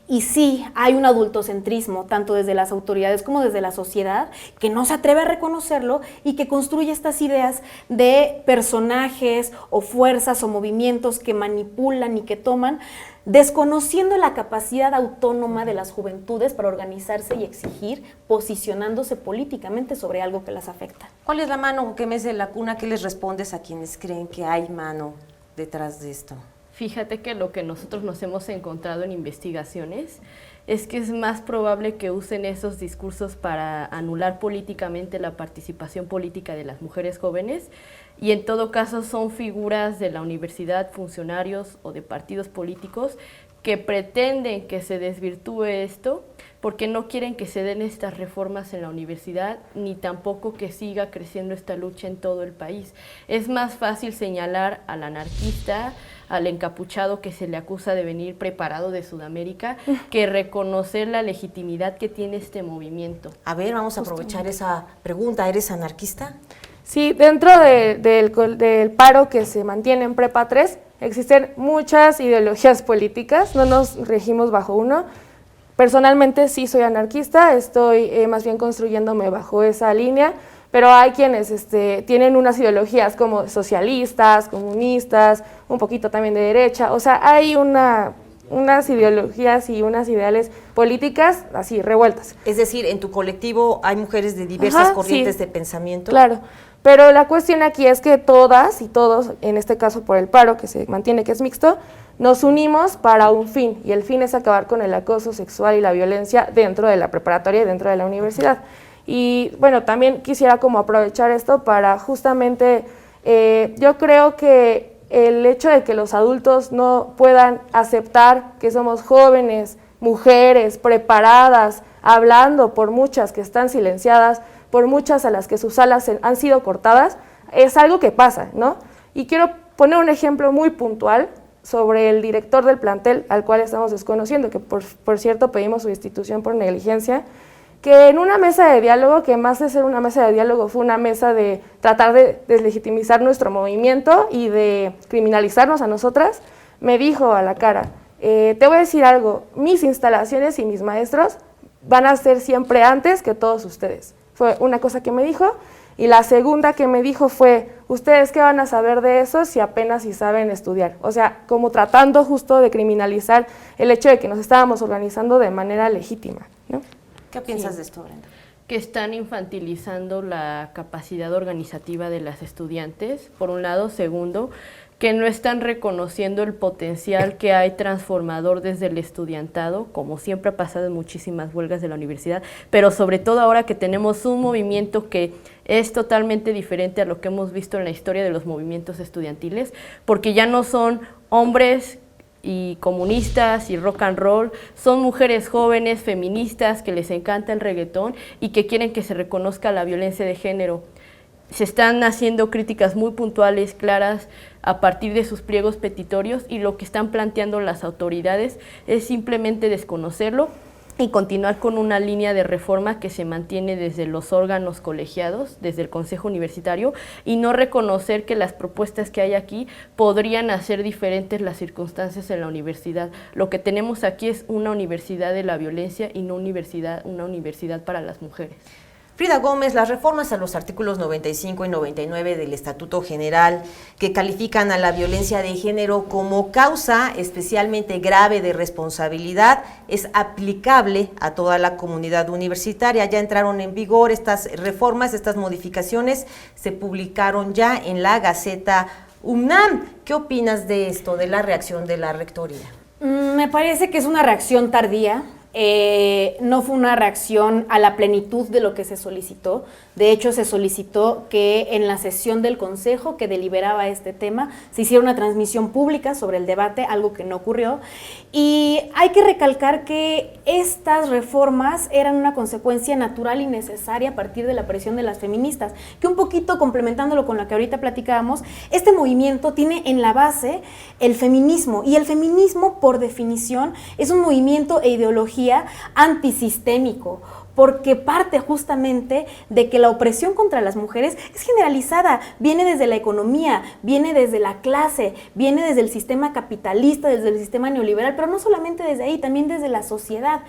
Y sí, hay un adultocentrismo, tanto desde las autoridades como desde la sociedad, que no se atreve a reconocerlo y que construye estas ideas de personajes o fuerzas o movimientos que manipulan y que toman, desconociendo la capacidad autónoma de las juventudes para organizarse y exigir, posicionándose políticamente sobre algo que las afecta. ¿Cuál es la mano que mece la cuna? ¿Qué les respondes a quienes creen que hay mano detrás de esto? Fíjate que lo que nosotros nos hemos encontrado en investigaciones es que es más probable que usen esos discursos para anular políticamente la participación política de las mujeres jóvenes, y en todo caso son figuras de la universidad, funcionarios o de partidos políticos que pretenden que se desvirtúe esto porque no quieren que se den estas reformas en la universidad, ni tampoco que siga creciendo esta lucha en todo el país. Es más fácil señalar al anarquista, al encapuchado que se le acusa de venir preparado de Sudamérica, que reconocer la legitimidad que tiene este movimiento. A ver, vamos a aprovechar esa pregunta. ¿Eres anarquista? Sí, dentro del paro que se mantiene en Prepa 3 existen muchas ideologías políticas, no nos regimos bajo uno. Personalmente sí soy anarquista, estoy más bien construyéndome bajo esa línea, pero hay quienes tienen unas ideologías como socialistas, comunistas, un poquito también de derecha, o sea, hay unas ideologías y unas ideales políticas así revueltas. Es decir, en tu colectivo hay mujeres de diversas corrientes de pensamiento. Claro, pero la cuestión aquí es que todas y todos, en este caso por el paro que se mantiene, que es mixto, nos unimos para un fin, y el fin es acabar con el acoso sexual y la violencia dentro de la preparatoria y dentro de la universidad. Y bueno, también quisiera como aprovechar esto para justamente, yo creo que el hecho de que los adultos no puedan aceptar que somos jóvenes, mujeres, preparadas, hablando por muchas que están silenciadas, por muchas a las que sus alas han sido cortadas, es algo que pasa, ¿no? Y quiero poner un ejemplo muy puntual sobre el director del plantel, al cual estamos desconociendo, que por cierto pedimos su destitución por negligencia, que en una mesa de diálogo, que más de ser una mesa de diálogo fue una mesa de tratar de deslegitimizar nuestro movimiento y de criminalizarnos a nosotras, me dijo a la cara, te voy a decir algo, mis instalaciones y mis maestros van a ser siempre antes que todos ustedes. Fue una cosa que me dijo. Y la segunda que me dijo fue, ¿ustedes qué van a saber de eso si apenas si saben estudiar? O sea, como tratando justo de criminalizar el hecho de que nos estábamos organizando de manera legítima, ¿no? ¿Qué piensas de esto, Brenda? Que están infantilizando la capacidad organizativa de las estudiantes, por un lado. Segundo, que no están reconociendo el potencial que hay transformador desde el estudiantado, como siempre ha pasado en muchísimas huelgas de la universidad, pero sobre todo ahora que tenemos un movimiento que es totalmente diferente a lo que hemos visto en la historia de los movimientos estudiantiles, porque ya no son hombres y comunistas y rock and roll, son mujeres jóvenes, feministas, que les encanta el reggaetón y que quieren que se reconozca la violencia de género. Se están haciendo críticas muy puntuales, claras, a partir de sus pliegos petitorios, y lo que están planteando las autoridades es simplemente desconocerlo y continuar con una línea de reforma que se mantiene desde los órganos colegiados, desde el Consejo Universitario, y no reconocer que las propuestas que hay aquí podrían hacer diferentes las circunstancias en la universidad. Lo que tenemos aquí es una universidad de la violencia y no una universidad para las mujeres. Frida Gómez, las reformas a los artículos 95 y 99 del Estatuto General que califican a la violencia de género como causa especialmente grave de responsabilidad es aplicable a toda la comunidad universitaria. Ya entraron en vigor estas reformas, estas modificaciones se publicaron ya en la Gaceta UNAM. ¿Qué opinas de esto, de la reacción de la Rectoría? Me parece que es una reacción tardía. No fue una reacción a la plenitud de lo que se solicitó. De hecho, se solicitó que en la sesión del Consejo que deliberaba este tema se hiciera una transmisión pública sobre el debate, algo que no ocurrió. Y hay que recalcar que estas reformas eran una consecuencia natural y necesaria a partir de la presión de las feministas, que un poquito complementándolo con lo que ahorita platicábamos, este movimiento tiene en la base el feminismo, y el feminismo, por definición, es un movimiento e ideología antisistémico, porque parte justamente de que la opresión contra las mujeres es generalizada, viene desde la economía, viene desde la clase, viene desde el sistema capitalista, desde el sistema neoliberal, pero no solamente desde ahí, también desde la sociedad.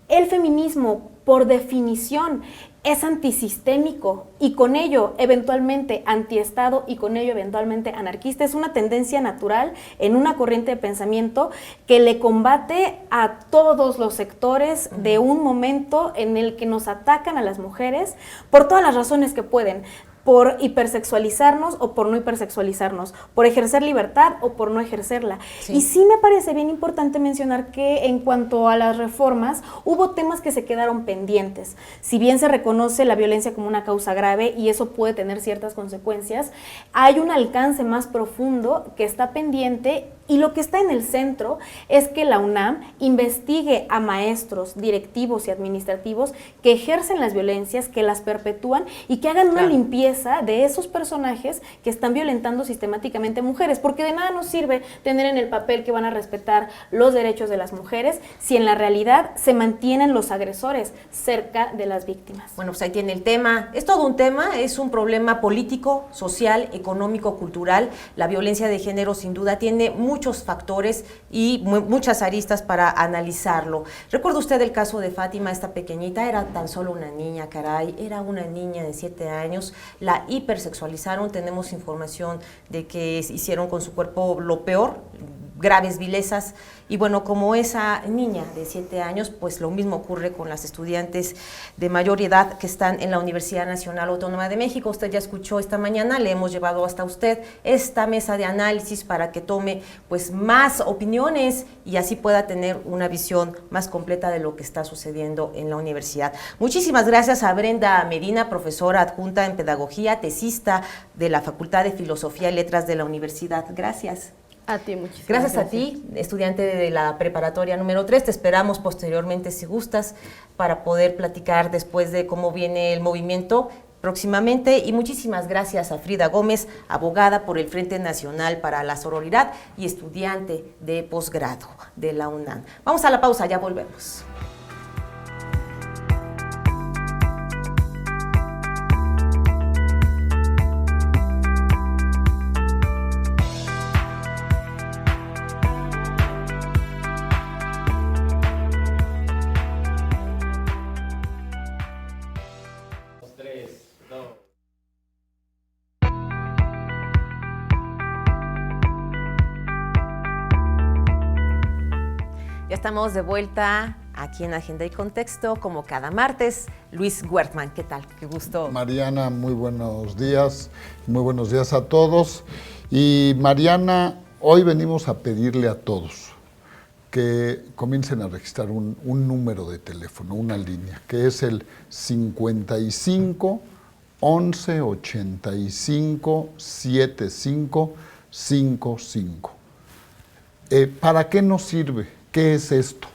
El feminismo, por definición, es antisistémico y con ello eventualmente antiestado y con ello eventualmente anarquista. Es una tendencia natural en una corriente de pensamiento que le combate a todos los sectores de un momento en el que nos atacan a las mujeres por todas las razones que pueden, por hipersexualizarnos o por no hipersexualizarnos, por ejercer libertad o por no ejercerla. Sí. Y sí me parece bien importante mencionar que en cuanto a las reformas, hubo temas que se quedaron pendientes. Si bien se reconoce la violencia como una causa grave y eso puede tener ciertas consecuencias, hay un alcance más profundo que está pendiente. Y lo que está en el centro es que la UNAM investigue a maestros, directivos y administrativos que ejercen las violencias, que las perpetúan y que hagan una limpieza de esos personajes que están violentando sistemáticamente mujeres, porque de nada nos sirve tener en el papel que van a respetar los derechos de las mujeres si en la realidad se mantienen los agresores cerca de las víctimas. Bueno, pues ahí tiene el tema. Es todo un tema, es un problema político, social, económico, cultural. La violencia de género sin duda tiene muchos factores y muchas aristas para analizarlo. ¿Recuerda usted el caso de Fátima, esta pequeñita? Era tan solo una niña, caray, era una niña de 7 años, la hipersexualizaron, tenemos información de que hicieron con su cuerpo lo peor, graves vilezas, y bueno, como esa niña de 7 años, pues lo mismo ocurre con las estudiantes de mayor edad que están en la Universidad Nacional Autónoma de México. Usted ya escuchó esta mañana, le hemos llevado hasta usted esta mesa de análisis para que tome pues más opiniones y así pueda tener una visión más completa de lo que está sucediendo en la universidad. Muchísimas gracias a Brenda Medina, profesora adjunta en Pedagogía, tesista de la Facultad de Filosofía y Letras de la Universidad. Gracias. A ti, muchísimas gracias. Gracias a ti, estudiante de la preparatoria número 3. Te esperamos posteriormente, si gustas, para poder platicar después de cómo viene el movimiento próximamente. Y muchísimas gracias a Frida Gómez, abogada por el Frente Nacional para la Sororidad y estudiante de posgrado de la UNAM. Vamos a la pausa, ya volvemos. Ya estamos de vuelta aquí en Agenda y Contexto, como cada martes. Luis Wertmann, ¿qué tal? Qué gusto. Mariana, muy buenos días a todos. Y Mariana, hoy venimos a pedirle a todos que comiencen a registrar un número de teléfono, una línea, que es el 55 11 85 75 55. ¿Para qué nos sirve? ¿Qué es esto?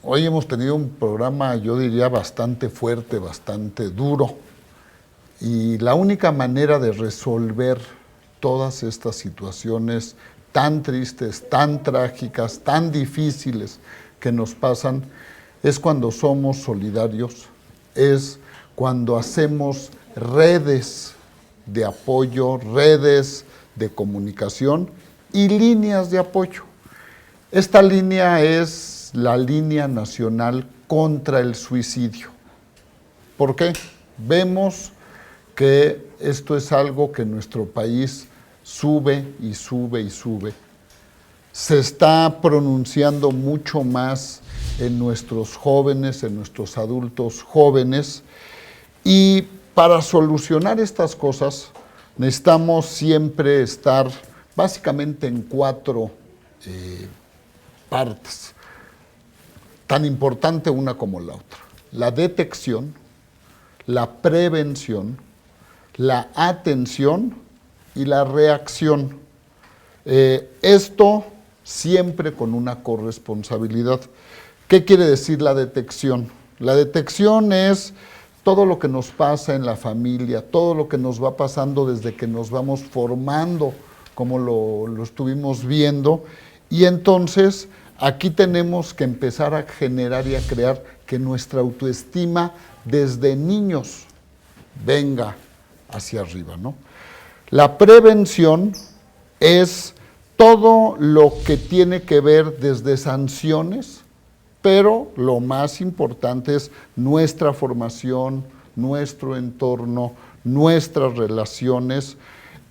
Hoy hemos tenido un programa, yo diría, bastante fuerte, bastante duro, y la única manera de resolver todas estas situaciones tan tristes, tan trágicas, tan difíciles que nos pasan, es cuando somos solidarios, es cuando hacemos redes de apoyo, redes de comunicación y líneas de apoyo. Esta línea es la línea nacional contra el suicidio. ¿Por qué? Vemos que esto es algo que en nuestro país sube y sube y sube. Se está pronunciando mucho más en nuestros jóvenes, en nuestros adultos jóvenes, y para solucionar estas cosas necesitamos siempre estar básicamente en 4 partes, tan importante una como la otra: la detección, la prevención, la atención y la reacción. Esto siempre con una corresponsabilidad. ¿Qué quiere decir la detección? La detección es todo lo que nos pasa en la familia, todo lo que nos va pasando desde que nos vamos formando, como lo estuvimos viendo, y entonces aquí tenemos que empezar a generar y a crear que nuestra autoestima desde niños venga hacia arriba, ¿no? La prevención es todo lo que tiene que ver desde sanciones, pero lo más importante es nuestra formación, nuestro entorno, nuestras relaciones.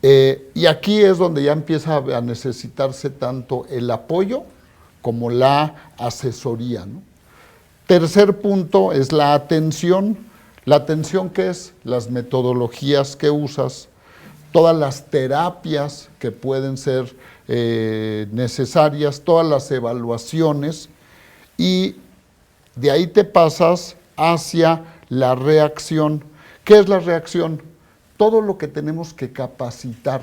Y aquí es donde ya empieza a necesitarse tanto el apoyo como la asesoría, ¿no? Tercer punto es la atención. La atención, ¿qué es? Las metodologías que usas, todas las terapias que pueden ser necesarias, todas las evaluaciones, y de ahí te pasas hacia la reacción. ¿Qué es la reacción? Todo lo que tenemos que capacitar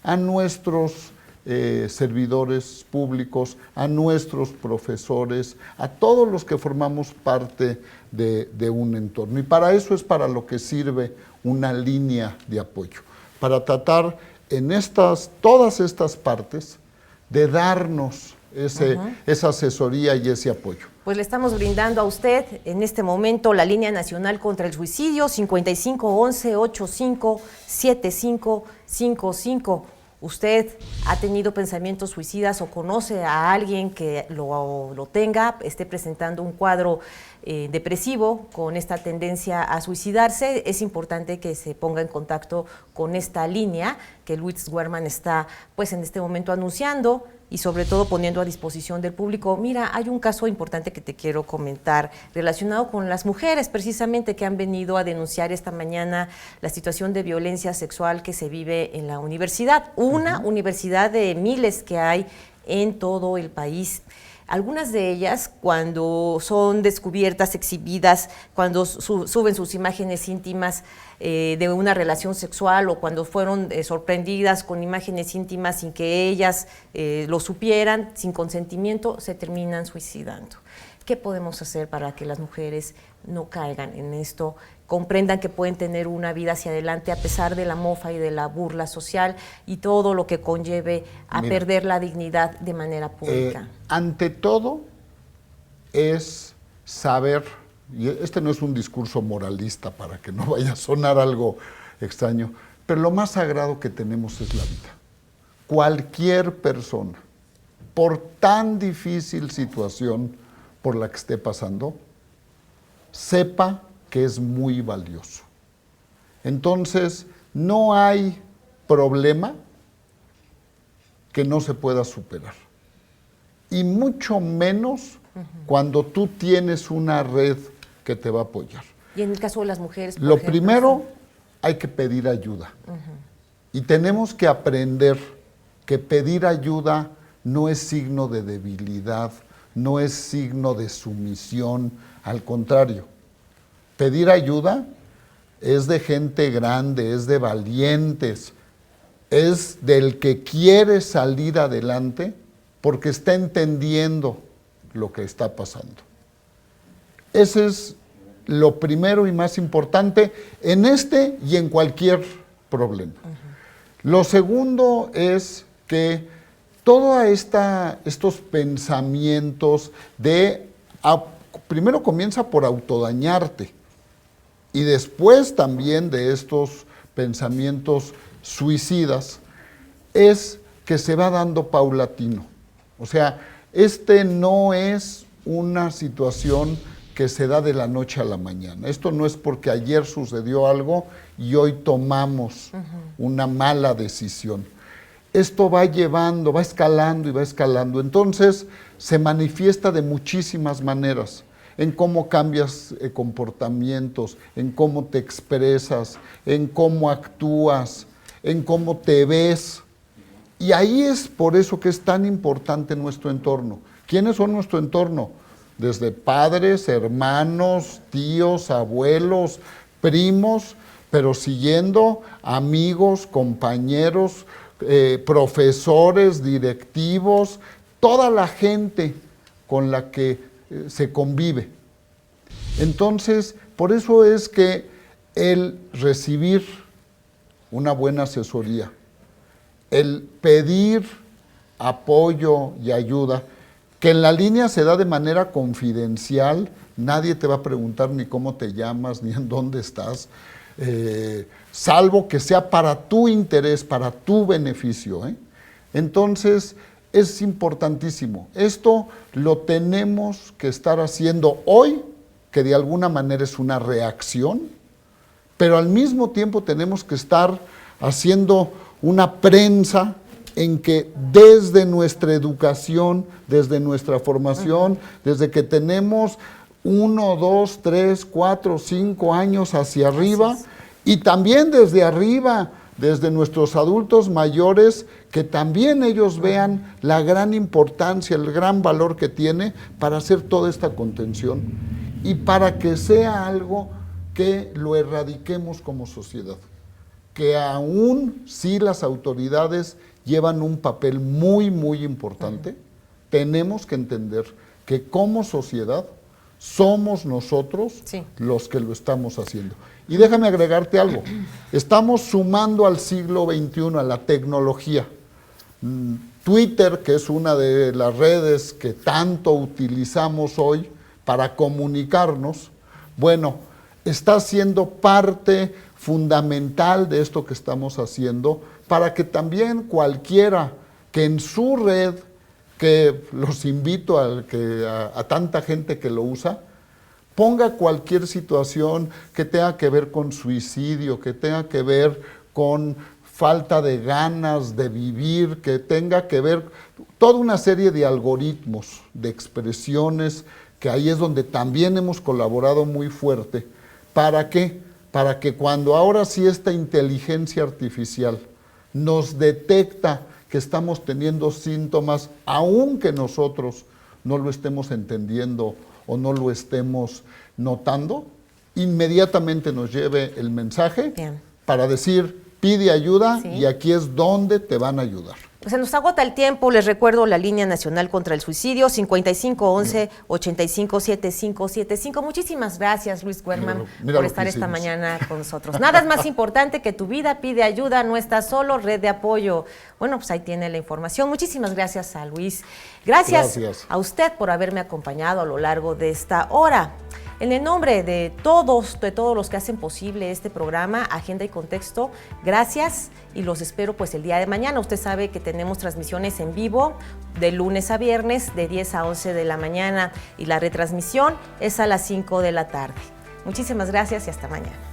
a nuestros servidores públicos, a nuestros profesores, a todos los que formamos parte de un entorno. Y para eso es para lo que sirve una línea de apoyo, para tratar en todas estas partes de darnos esa asesoría y ese apoyo. Pues le estamos brindando a usted en este momento la línea nacional contra el suicidio, 5511-85-7555. ¿Usted ha tenido pensamientos suicidas o conoce a alguien que lo tenga, esté presentando un cuadro depresivo con esta tendencia a suicidarse? Es importante que se ponga en contacto con esta línea que Luis Wertmann está pues en este momento anunciando y sobre todo poniendo a disposición del público. Mira, hay un caso importante que te quiero comentar relacionado con las mujeres precisamente que han venido a denunciar esta mañana la situación de violencia sexual que se vive en la universidad, una universidad de miles que hay en todo el país. Algunas de ellas, cuando son descubiertas, exhibidas, cuando suben sus imágenes íntimas de una relación sexual o cuando fueron sorprendidas con imágenes íntimas sin que ellas lo supieran, sin consentimiento, se terminan suicidando. ¿Qué podemos hacer para que las mujeres no caigan en esto, comprendan que pueden tener una vida hacia adelante a pesar de la mofa y de la burla social y todo lo que conlleve a perder la dignidad de manera pública? Ante todo es saber, y este no es un discurso moralista para que no vaya a sonar algo extraño, pero lo más sagrado que tenemos es la vida. Cualquier persona, por tan difícil situación por la que esté pasando, sepa que es muy valioso. Entonces, no hay problema que no se pueda superar. Y mucho menos cuando tú tienes una red que te va a apoyar. Y en el caso de las mujeres, por Lo ejemplo, primero, hay que pedir ayuda. Y tenemos que aprender que pedir ayuda no es signo de debilidad, no es signo de sumisión, al contrario. Pedir ayuda es de gente grande, es de valientes, es del que quiere salir adelante porque está entendiendo lo que está pasando. Ese es lo primero y más importante en este y en cualquier problema. Lo segundo es que todos estos pensamientos primero comienza por autodañarte y después también de estos pensamientos suicidas, es que se va dando paulatino. O sea, no es una situación que se da de la noche a la mañana. Esto no es porque ayer sucedió algo y hoy tomamos una mala decisión. Esto va llevando, va escalando y va escalando. Entonces se manifiesta de muchísimas maneras, en cómo cambias comportamientos, en cómo te expresas, en cómo actúas, en cómo te ves. Y ahí es por eso que es tan importante nuestro entorno. ¿Quiénes son nuestro entorno? Desde padres, hermanos, tíos, abuelos, primos, pero siguiendo amigos, compañeros, profesores, directivos, toda la gente con la que se convive. Entonces, por eso es que el recibir una buena asesoría, el pedir apoyo y ayuda, que en la línea se da de manera confidencial, nadie te va a preguntar ni cómo te llamas, ni en dónde estás, salvo que sea para tu interés, para tu beneficio. Entonces, es importantísimo. Esto lo tenemos que estar haciendo hoy, que de alguna manera es una reacción, pero al mismo tiempo tenemos que estar haciendo una prensa en que desde nuestra educación, desde nuestra formación, desde que tenemos 1, 2, 3, 4, 5 años hacia arriba, y también desde arriba, desde nuestros adultos mayores, que también ellos vean la gran importancia, el gran valor que tiene para hacer toda esta contención y para que sea algo que lo erradiquemos como sociedad. Que aún si las autoridades llevan un papel muy, muy importante, tenemos que entender que como sociedad somos nosotros los que lo estamos haciendo. Y déjame agregarte algo, estamos sumando al siglo XXI, a la tecnología. Twitter, que es una de las redes que tanto utilizamos hoy para comunicarnos, bueno, está siendo parte fundamental de esto que estamos haciendo para que también cualquiera que en su red, que los invito a tanta gente que lo usa, ponga cualquier situación que tenga que ver con suicidio, que tenga que ver con falta de ganas de vivir, que tenga que ver toda una serie de algoritmos, de expresiones, que ahí es donde también hemos colaborado muy fuerte. ¿Para qué? Para que cuando ahora sí esta inteligencia artificial nos detecta que estamos teniendo síntomas, aunque nosotros no lo estemos entendiendo o no lo estemos notando, inmediatamente nos lleve el mensaje para decir, pide ayuda y aquí es donde te van a ayudar. Pues se nos agota el tiempo. Les recuerdo la línea nacional contra el suicidio, 5511-857575. Muchísimas gracias, Luis Guerman, por estar esta mañana con nosotros. Nada es más importante que tu vida, pide ayuda, no estás solo, red de apoyo. Bueno, pues ahí tiene la información. Muchísimas gracias a Luis. Gracias a usted por haberme acompañado a lo largo de esta hora. En el nombre de todos los que hacen posible este programa, Agenda y Contexto, gracias y los espero pues el día de mañana. Usted sabe que tenemos transmisiones en vivo de lunes a viernes de 10 a 11 de la mañana y la retransmisión es a las 5 de la tarde. Muchísimas gracias y hasta mañana.